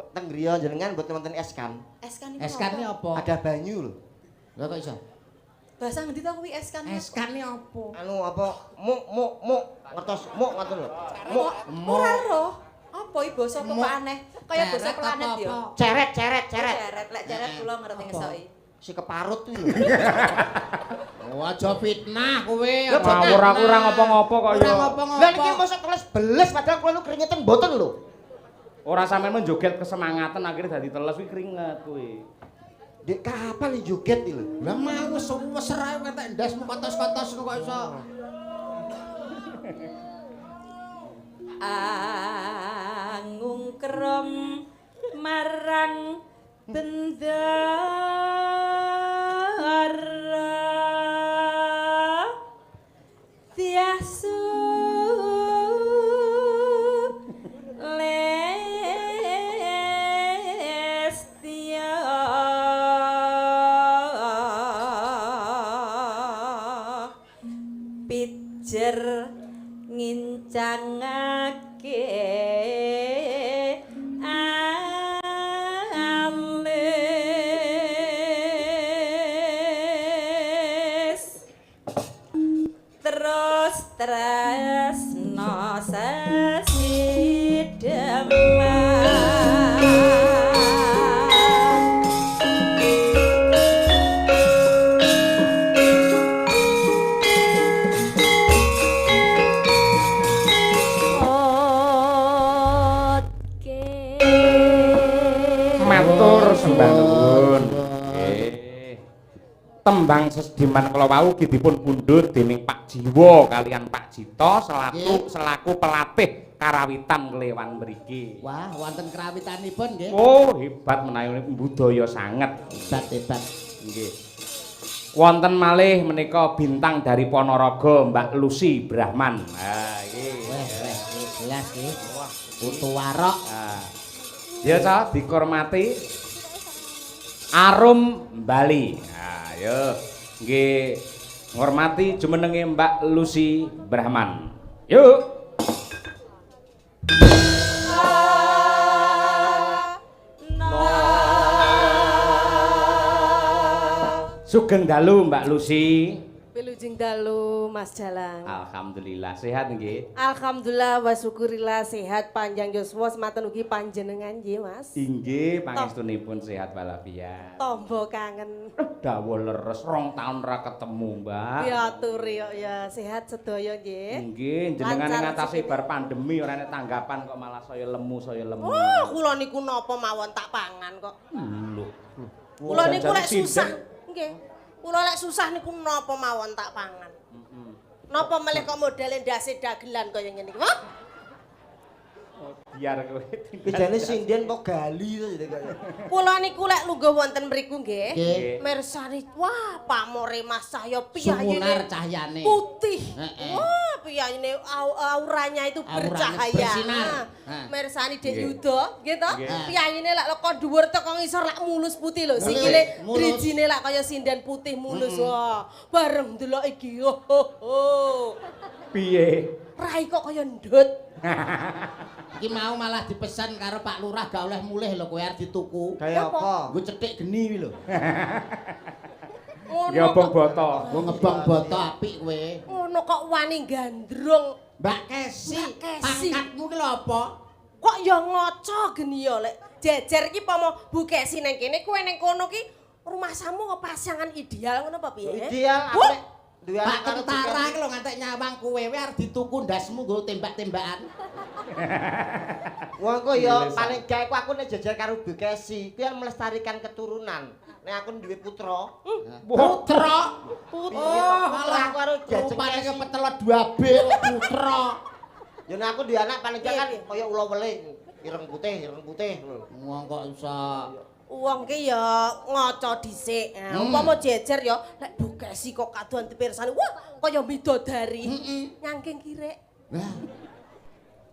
Teng griya jenengan mboten wonten eskan. Eskan Eskane apa? Ada banyu lho. Lah kok iso? Bahasa ngendi to kuwi eskan? Eskane apa? Anu apa? Muk ngertos muk ngoten lho. Muk. Ora roh. Apa iki basa kok aneh? Kaya basa Ceret planet apa? ya. Ceret. Ceret, lek ceret kula ngerti ngesoki. Si keparut kuwi lho. Oh, aja fitnah kowe. Lah, Ngawur aku ora ngopo-ngopo kok Ora ya. ngopo-ngopo. Lah niki mosok keles beles padahal kula keringetan mboten lho. Ora sampean menjoget kesemangatan akhirnya dadi teles kuwi keringet kuwi. Dek kapan iki joget iki lho? Lah mau wis ae ngantek ndasmu kotos-kotos kok iso. Angungkrem marang bendara tiasu lestia pijer ngincangake alis terus tresno Matur sembah nuwun. Tembang sesdiman kala wau dipun pundhut dening Pak Jiwo kalian Pak Jito selaku pelatih karawitan Klewan mriki. Wah, wonten kerawitanipun nggih. Oh, hebat menawi budaya sanget. Hebat. Nggih. Wonten malih menika bintang dari Ponorogo Mbak Lucy Brahman. Ha, iki. Wes, jelas iki. Wah, putu warok. Ya Cak, dihormati Arum Bali. Nah, yo nggih ngormati jumenenge Mbak Lucy Brahman. Yuk. Sugeng dalu Mbak Lucy. Wilujeng dalu Mas Jalang. Alhamdulillah sehat nggih. Alhamdulillah wa syukurillah sehat panjang yuswa semanten ugi panjenengan nggih Mas. Inggih pangestunipun sehat walafiat. Tombo kangen. Dawuh leres 2 taun ra ketemu, Mbak. Piatur ya sehat sedaya nggih. Nggih, jenengan Lancar ngatasi rezekine. bar pandemi ora enek tanggapan kok malah saya lemu. Oh, kula niku napa mawon tak pangan kok. Lho. Kula niku lek Jangan susah. sinden. Nggih. Kula lek susah niku napa mawon tak pangan. Napa melih kok modele ndase dagelan kaya ngene iki. Wah, Biar kowe. Bejane sinden kok gali to jadi kaya. kula niku lek lungguh wonten mriku nggih. Nggih. Mirsani, wah pamore Mas Cahya Sumunar piyayine cahyane. putih. Heeh. Wah, piyayine auranya itu Auranya bercahaya. bersinar. Nah, Mirsani Dek Nggih. Yuda, nggih to? Nggih. Piyayine lek leko dhuwur teko ngisor lak mulus putih lho. Mulus. Sikile Mulus. drijine lak kaya sinden putih mulus. Wah, bareng delok iki. Oh. Piye? Rai kok kaya ndut. Iki mau malah dipesan karo Pak Lurah gak oleh mulih lho kowe arep dituku. Kayak Apa? apa? Nggo cetik geni kuwi lho. Ya obong boto. Nggo ngebong boto apik kowe. Ngono kok wani gandrung. Mbak Kesi, Mbak Kesi. pangkatmu ki lho apa? Kok ya ngaca geni ya lek jejer iki pomo Bu Kesi nang kene kowe ning kono ki rumah samu pasangan ideal ngono apa piye? Ideal aku Wah! nek duwe Pak anak karo tentara Bukan. ki lho ngantek nyawang kowe arep dituku ndasmu nggo tembak-tembakan. Wong kok ya paling gawe aku nek jejer karo Bu Kesi, kuwi kan melestarikan keturunan. Nek aku duwe putra, Putra. Putra. Oh, malah aku karo jajeng Rupane Kesi. kepetelot 2B putra. Ya nek aku duwe anak paling gak kan Iya, iya. kaya ula weling, ireng putih lho. Wong kok iso Wong ki ya ngaca dhisik. Nah, umpama jejer ya lek Bu Kesi kok kadohan dipirsani, wah kaya bidodari. Nyangking kirek. Lah.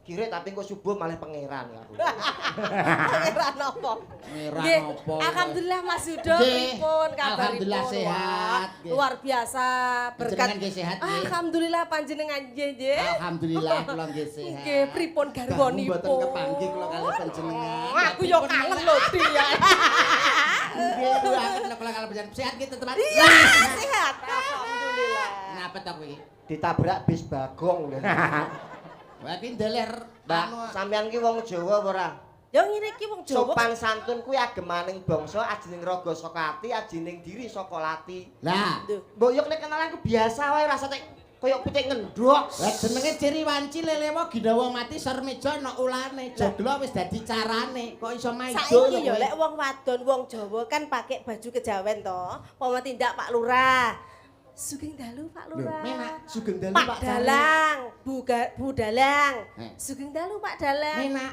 Kirik tapi kok subuh malah pangeran ya aku. Pangeran apa? Pangeran Nggih, apa? Alhamdulillah Mas Yudo Nggih, pripun kabaripun? alhamdulillah sehat, Wah, nggih. luar biasa berkat. Panjenengan nggih sehat, nggih. Alhamdulillah panjenengan nggih. Alhamdulillah kula nggih sehat. Nggih, pripun garwanipun? Mboten kepanggih kula kalih panjenengan. Aku yo kangen lho, Di. Nggih, aku kula kalih panjenengan. Sehat nggih tetepan. Iya, sehat. Alhamdulillah. Napa to kuwi? Ditabrak bis Bagong lho. Wah, ki ndeler Mbak, sampean ki wong Jawa apa ora? Yo ngene iki wong Jawa. Sopan santun kuwi agemaning bangsa, ajining raga saka ati, ajining diri saka lati. Lah, Mbok yo nek kenalan ku biasa wae rasane kaya pitik ngendhok. lah jenenge Ciri Wanci lelewo gindawa mati sarmeja ana ulane. Joglo wis dadi carane. Kok iso maido Saiki yo lek wong wadon wong Jawa kan pakai baju kejawen to. Pama tindak Pak Lurah. Sugeng dalu Pak Lurah. Menak sugeng dalu Pak Pak Cari. Dalang, Bu Dalang. Eh. Sugeng dalu Pak Dalang. Menak.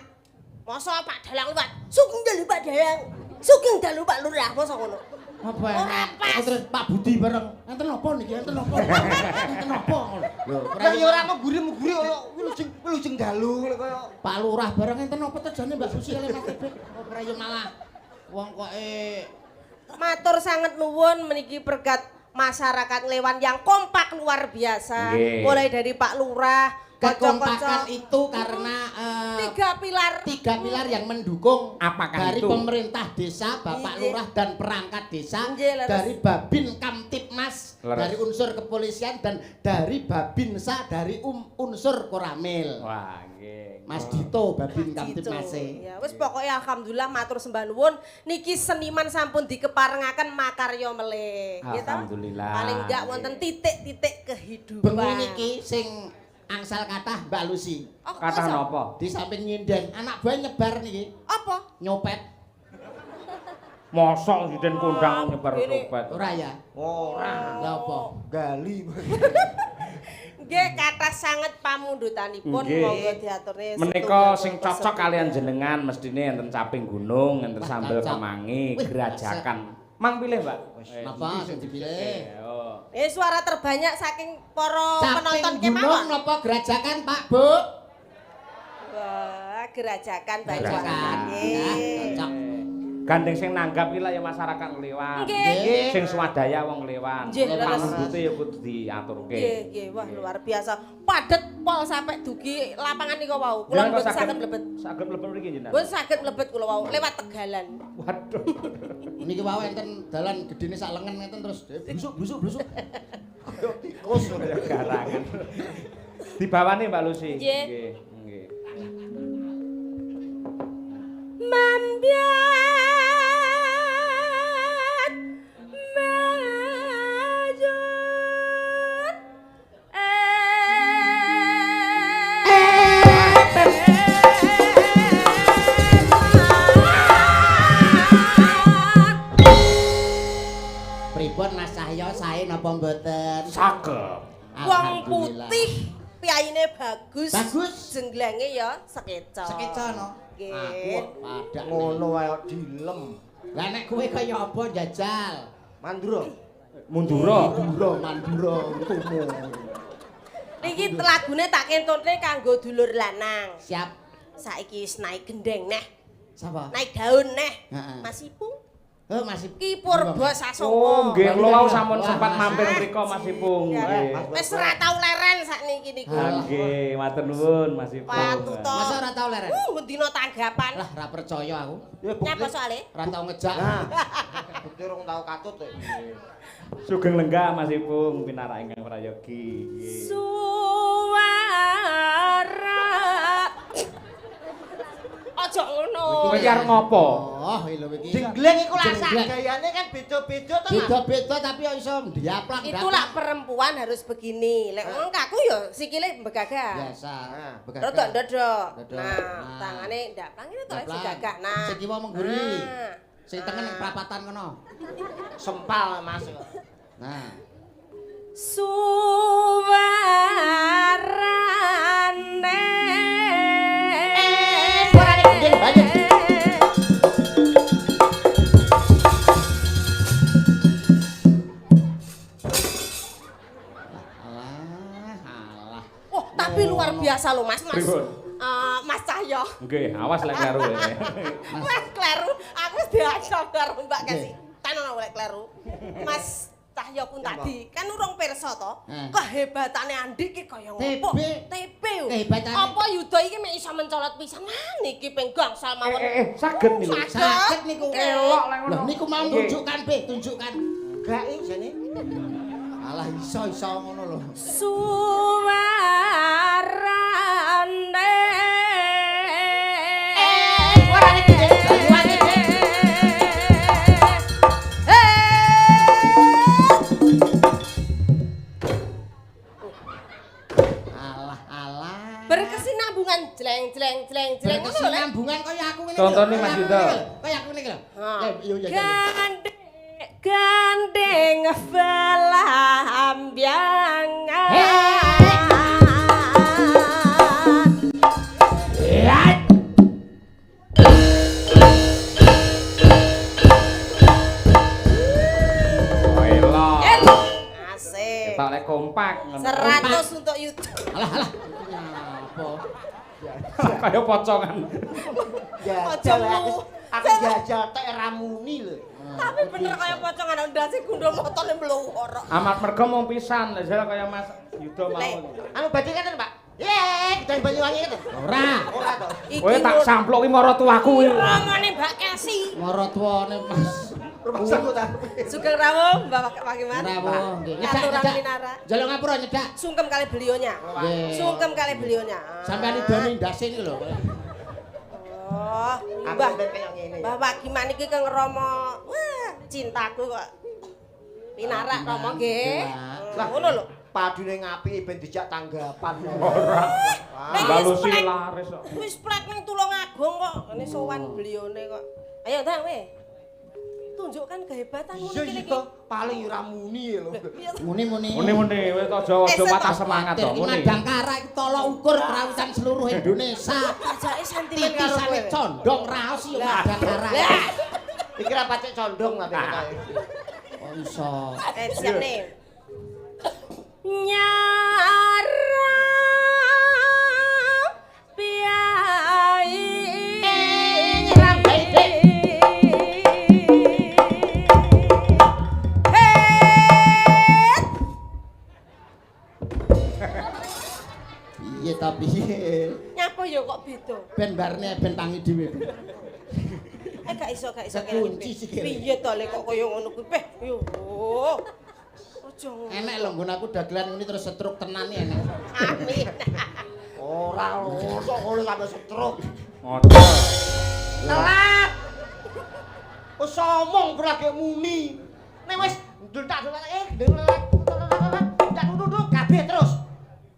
Masa Pak Dalang liwat. Sugeng dalu Pak Dalang. Sugeng dalu Pak Lurah masa ngono. Apa Ora pas. Oh, terus Pak Budi bareng. Enten napa niki? Enten napa? Enten napa? Lho, Lah yo ora mengguri-mengguri kaya wilujeng dalu ngono kaya. Pak Lurah bareng enten napa tejane Mbak Susi kali Mas Bebek? Ora yo malah wong kok Matur sangat nuwun meniki berkat masyarakat Lewan yang kompak luar biasa. Nggih. Mulai dari Pak Lurah, kekompakan kocok-kocok. itu karena tiga pilar yang mendukung Apakah dari itu? pemerintah desa, Bapak Nggih. Lurah dan perangkat desa, Nggih, leres. dari Babin Kamtipmas, Leres. dari unsur kepolisian dan dari Babinsa dari unsur Koramil. Wah, nggih. Mas Dito Babin Gitu. Kamtipmas. Ya wis pokoknya alhamdulillah matur sembah nuwun niki seniman sampun dikeparengaken makarya melih. Nggih ta? Alhamdulillah. Paling enggak wonten titik-titik kehidupan. Bengi niki sing angsal kathah Mbak Lucy. Oh, Kata masa? napa? Di samping nyinden anak buah nyebar niki Apa? nyopet. Mosok siden kondang nyebar Ini. copet. Ora ya? Ora. Lah apa? Gali. Nggih kathah sanget pamundutanipun Nggih. monggo diaturne. Menika setunggal sing pun cocok peserta. kalian jenengan mestine enten caping gunung, enten Wah, sambel cocok. kemangi, Wih, gerajakan. Mang pilih, Mbak. Napa sing dipilih? Oh. Suara terbanyak saking para penonton Caping gunung kemawon. napa gerajakan Pak Bu? Wah, gerajakan Gerajakan. Banyuwangi. Ya, cocok. Gandeng sing nanggap ki lah ya masyarakat Lewan. Nggih. Sing swadaya wong Lewan. Nggih, leres. Pamundute ya kudu diaturke. Nggih, nggih, wah luar biasa. Padet pol sampai dugi lapangan niku wau. Kula Jenengan kok mboten saged mlebet. Saged mlebet mriki jenengan. Mboten saged mlebet kula wau lewat Tegalan. Waduh. Niki wae enten dalan gedene sak lengen ngeten terus busuk. Tikus. Ya garangan. Dibawani Mbak Lucy. Nggih. Nggih. Mambiat majud Pripun Mas Cahyo sae napa mboten? Cakep. wong Alhamdulillah. putih piyaine bagus. Bagus. Jenglenge ya sekeca. Sekeca no. Nggih. Aku padha Ngono wae kok dilem. Lah nek kowe kaya apa jajal? Mandura. Mundura. Mandura tumu. Niki lagune tak kentutne kanggo dulur lanang. Siap. Saiki wis naik gendeng neh, Sapa? naik daun neh. Heeh. Mas Ipung Oh, masih ki Purba Sasongko. Oh, nggih kula wau sampun Wah, sempat Mas. mampir mriku Mas Ipung. Ya, Nggih. wis ora tau leren sakniki niku. Ah, nggih, matur nuwun Mas Ipung. Patuto. Masa ora tau leren? Ngendina tanggapan. Lah ora percaya aku. Ya Nyapa soalé? Ora tau ngejak. Nah. Bukti rong tau katut kok. Sugeng lenggah Mas Ipung pinarak ingkang prayogi. Nggih. Suara. Aja ngono. Kowe iki arep ngopo? Oh, lho iki. Jenggleng iku lah sak Jenggleng. gayane kan beda-beda to, Mas. Beda-beda tapi yo iso ndiaplak. Itu lah perempuan harus begini. Lek wong kaku yo sikile begagah. biasa. Nah, Rodok ndodok. Ndodok. Nah, Nah. tangane ndaplang itu to Ndaplang. segagah. Nah. Sing kiwa mengguri. Nah. Sing tengen ning prapatan kono. Sempal Mas. Nah. Suwarane suarane gendeng banget. Alah. Wah, tapi luar biasa loh Mas. Pripun? ya. Nggih, awas lek kleru. Mas kleru, aku wis diajak karo Mbak Kesi. Kan ono lek kleru. Mas Cahya pun tadi kan urung pirsa to. Kehebatane Andi ki kaya ngopo? TB. Kehebatane. Apa Yuda iki mek iso mencolot pisan niki ping gangsal mawon. Saged niku. Saged niku. Elok lek ngono. Lho niku mau tunjukkan, Be, tunjukkan. Gak ing jane. Alah iso ngono lho. Suarane Suarane gede, suarane gede. Alah. Berkesinambungan jleng. Berkesinambungan kaya aku ngene. Contone Mas Yuda. Kaya aku ngene lho. Yo. Gandeng belambiangan. Elok. Asik. Ketok lek kompak ngono. 100 untuk Yuda. Alah. Nyapa? Kaya pocongan. Jajal aku jajal tek ramuni lho. Tapi bener kaya pocongan ndase gundul motone mluwur. Amat mergo mung pisan, lha kaya Mas Yuda mau. Anu badhe kan, Pak? Dan Banyuwangi kan? Ora to. Kowe tak sampluki marang tuaku iki. Romane Mbak Kesi. mara tuane Mas. Rumah sakit ta. Sugeng rawuh Mbak Pakiman. Rawuh nggih. Nyedak minara. Jaluk ngapura nyedak. Sungkem kali belionya. Nggih. Sungkem kali belionya. Sampeyan idone ndase iki lho. Oh, Mbah ben kaya ngene. Mbah Pakiman iki ke ngeromo. Wah, cintaku kok. Pinarak Rama nggih. Lah Ngono lho. padune ngapiki ben dijak tanggapan. Ora. Nek Balusi wis laris kok. Wis plek ning Tulungagung kok. Ini sowan belione kok. Ayo, Dang, weh. Tunjukkan kehebatanmu Iya niki. iya paling ora muni lho. Muni-muni. Muni-muni wis aja patah semangat to, muni. Madangkara iki tolok ukur kerawusan seluruh Indonesia. Ajake sentimen karo Tipisane kowe. condong raos yo Madangkara. Lah, Iki ra pacek condong tapi ketoke. Kok iso? siap nih. Nyara piai Rambai dek. Piye ta piye? Nyapa ya kok beda? Ben barne ben tangi dhewe. Gak iso Kekunci sikile. Piye to lek kok kaya ngono kuwi? Peh, yo. Aja ngono. Enek lho nggon aku dagelan ngene terus setruk tenan iki enek. Amin. Ora kok ngono sampe stroke. Ngono. Telat. Wis omong ora ge muni. Nek wis ndultak tak duduk kabeh terus.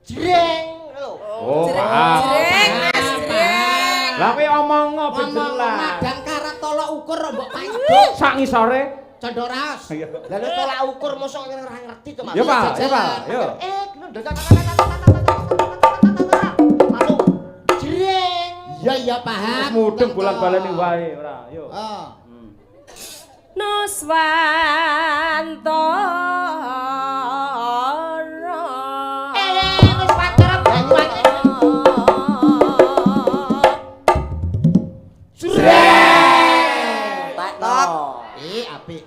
Jreng lho. Oh, paham. Jreng, Mas Jreng. Lah kowe omong ben Ngomong jelas. Madangkara tolok ukur mbok pancuk. Sak ngisore. Condong raos. Lah nek tolak ukur mosok ora ngerti to, Mas. Ya, Pak, ya, Pak. Yo. Lalu jreng. Iya paham. Mudeng bolan-baleni wae ora. Yo. Oh. Nuswantara. Wis pacar Banyuwangi. Jreng. Batok. Apik.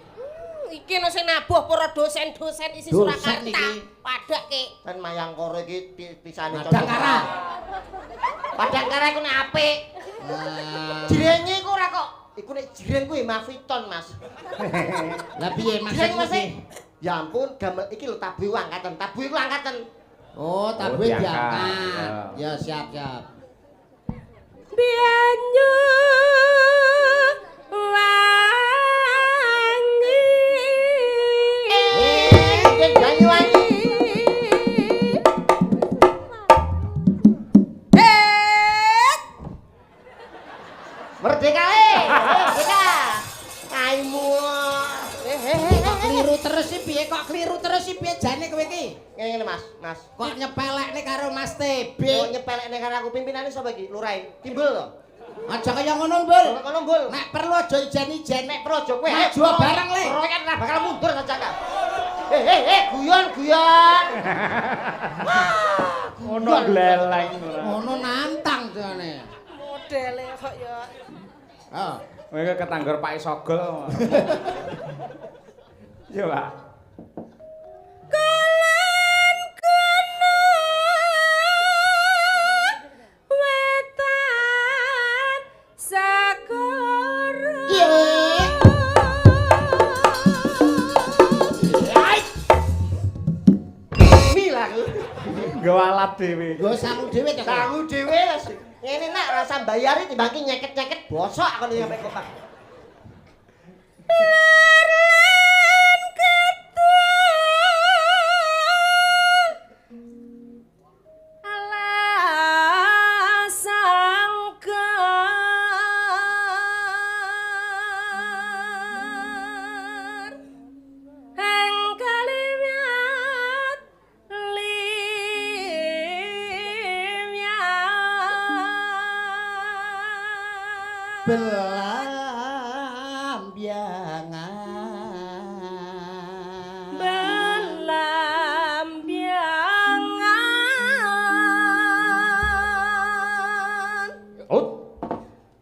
Iki no sing nabuh para dosen-dosen isi Dosen Surakarta. iki. Padake. Kan Mayangkara iki pisane Madangkara. Madangkara iku nek apik. Jrenge iku ora kok. Iku nek jreng kuwi mafiton, Mas. Lah piye Mas? Jreng Mas. Ya ampun, gamel iki lho tabuh angkatan. Tabuh iku angkatan. Oh, tabuh Oh, diangkat. diangkat. Ya siap. Bianyu wangi. Den Banyuwangi. Merdeka merdeka. Kaimu. Kok kliru terus sih piye? Kok kliru terus sih piye jane kowe iki? Ngene Mas. Kok nyepelekne karo Mas TB? Kok nyepelekne karo aku pimpinane sapa iki? Lurae. Timbul to. Aja kaya ngono, Mbul. Ngono Mbul. Nek perlu aja ijen-ijen. Nek projo kowe Maju bareng, Le. Roket ora bakal mundur saja kan. Guyon. Ngono gleleng ora. Ngono nantang jane. modele kok ya. Oh. Kowe ketanggor Pak Sogol. Yo, Pak. Kalan gunung wetan segara. Milah. Nggo alat dhewe. Nggo sangu dhewe to. Sangu dhewe wis. Ngene nak rasa mbayari timbang ki nyeket-nyeket bosok aku nyampe kompak. Belambiangan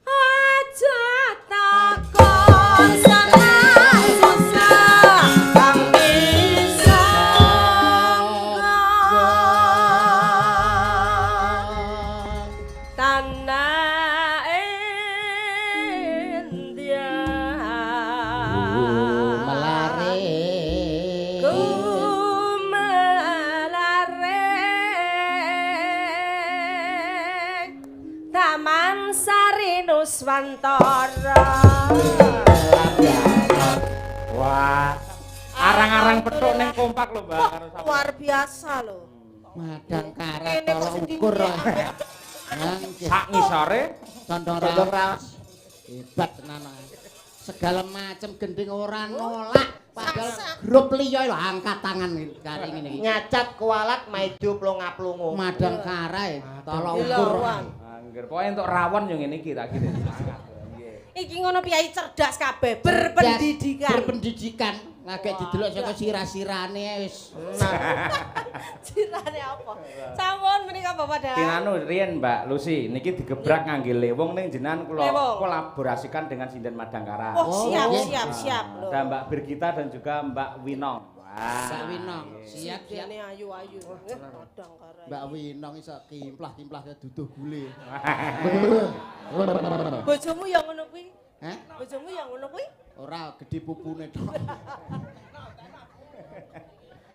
Aja takon senang susah kang bisa tanah India ku melarik Taman Sari Nuswantara. Wah. Arang-arang petuk ning kompak lho, Mbak, karo sampeyan. Luar biasa loh. madang karet Ini kok tolong sedih ukur. ya? Sak ngisore Condong Condong raos. Hebat tenan. Segala macam gending ora nolak. Padahal grup liya lho angkat tangan kari ngene iki. Nyacat kualat maido plonga-plongo. Madang karet tolong Iya, ukur. Wan. Angger pokoke entuk rawon yo ngene iki tak kira sangat. Nggih. Iki ngono piyai cerdas kabeh, berpendidikan. Berpendidikan. Lagi didelok saka sirah-sirane wis. Cirane apa? Sampun menika Bapak Dalang. Tinanu riyen Mbak Lucy niki digebrak ngangge lewung ning jenengan kula Lewung. kolaborasikan dengan Sinden Madangkara. Oh, siap, iya. siap loh. Ada Mbak Birgita dan juga Mbak Winong. Wah. Mbak Winong, siap. Dene ayu-ayu. Kadang karai. Mbak Winong iso kimplah-kimplah duduh gule. Bojomu yang ngono kuwi? Hah? Bojomu yang ngono kuwi? Ora gedhe pupune tok.